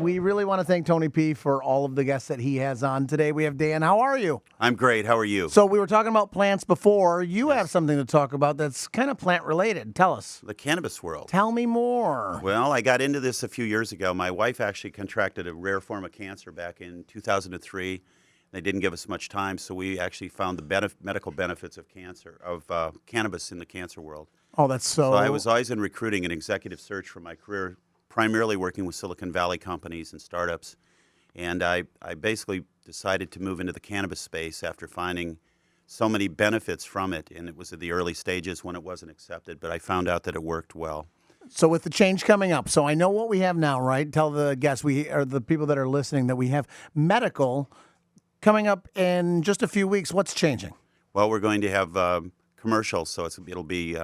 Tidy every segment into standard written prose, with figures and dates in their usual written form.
we really want to thank Tony P for all of the guests that he has on today. We have Dan. How are you? I'm great. How are you? So we were talking about plants before. You have something to talk about that's kind of plant related. Tell us. The cannabis world. Tell me more. Well, I got into this a few years ago. My wife actually contracted a rare form of cancer back in 2003. They didn't give us much time, so we actually found the medical benefits of cannabis in the cancer world. Oh, that's so. So I was always in recruiting and executive search for my career, primarily working with Silicon Valley companies and startups. And I basically decided to move into the cannabis space after finding so many benefits from it. And it was at the early stages when it wasn't accepted, but I found out that it worked well. So with the change coming up, so I know what we have now, right? Tell the guests, or the people that are listening, that we have medical coming up in just a few weeks. What's changing? Well, we're going to have commercials, so it'll be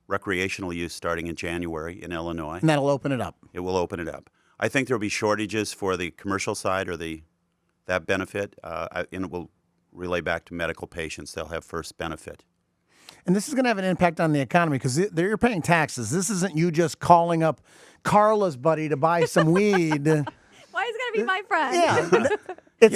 recreational use starting in January in Illinois. And that'll open it up. It will open it up. I think there will be shortages for the commercial side or that benefit, and it will relay back to medical patients. They'll have first benefit. And this is going to have an impact on the economy because you're paying taxes. This isn't you just calling up Carla's buddy to buy some weed. Why is it going to be my friend? Yeah. There's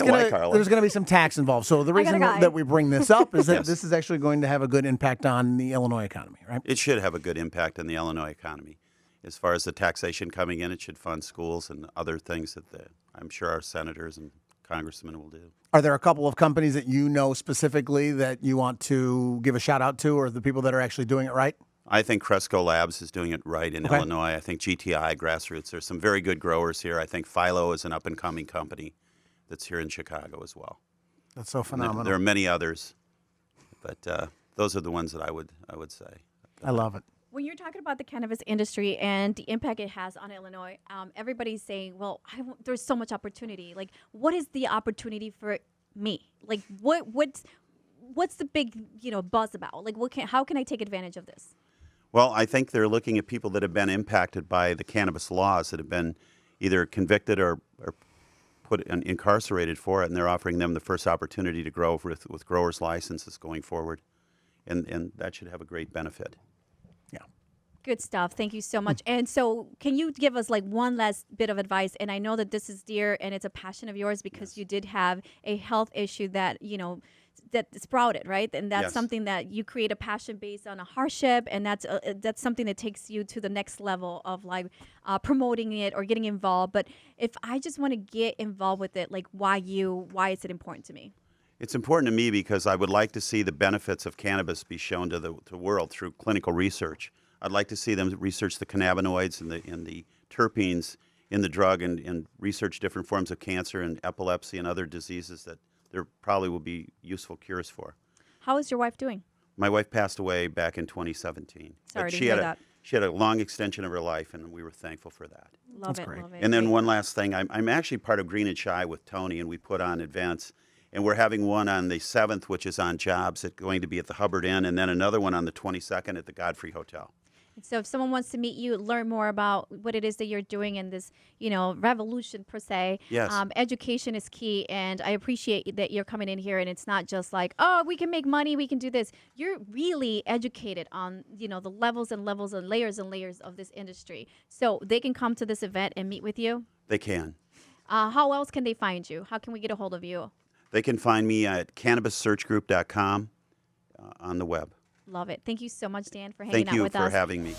going to be some tax involved. So the reason that we bring this up is that this is actually going to have a good impact on the Illinois economy, right? It should have a good impact on the Illinois economy. As far as the taxation coming in, it should fund schools and other things that I'm sure our senators and congressmen will do. Are there a couple of companies that you know specifically that you want to give a shout out to, or the people that are actually doing it right? I think Cresco Labs is doing it right in Illinois. I think GTI, Grassroots, there's some very good growers here. I think Philo is an up-and-coming company that's here in Chicago as well. That's so phenomenal. There are many others, but those are the ones that I would say. I love it. When you're talking about the cannabis industry and the impact it has on Illinois, everybody's saying, well, there's so much opportunity. Like, what is the opportunity for me? Like, what's the big, buzz about? Like, how can I take advantage of this? Well, I think they're looking at people that have been impacted by the cannabis laws, that have been either convicted or incarcerated for it, and they're offering them the first opportunity to grow with growers' licenses going forward. And that should have a great benefit. Yeah. Good stuff. Thank you so much. And so can you give us like one last bit of advice? And I know that this is dear and it's a passion of yours because you did have a health issue that, that sprouted, right? And that's something that you create a passion based on a hardship, and that's something that takes you to the next level of like promoting it or getting involved. But if I just want to get involved with it, like why is it important to me? It's important to me because I would like to see the benefits of cannabis be shown to the world through clinical research. I'd like to see them research the cannabinoids and the terpenes in the drug and research different forms of cancer and epilepsy and other diseases that there probably will be useful cures for. How is your wife doing? My wife passed away back in 2017. Sorry to hear that. She had a long extension of her life, and we were thankful for that. Love it. And then one last thing, I'm actually part of Green and Shy with Tony, and we put on events. And we're having one on the 7th, which is on jobs. It's going to be at the Hubbard Inn, and then another one on the 22nd at the Godfrey Hotel. So if someone wants to meet you, learn more about what it is that you're doing in this, revolution per se, education is key. And I appreciate that you're coming in here and it's not just like, oh, we can make money, we can do this. You're really educated on, the levels and levels and layers of this industry. So they can come to this event and meet with you? They can. How else can they find you? How can we get a hold of you? They can find me at cannabissearchgroup.com on the web. Love it. Thank you so much, Dan, for hanging out with us. Thank you for having me.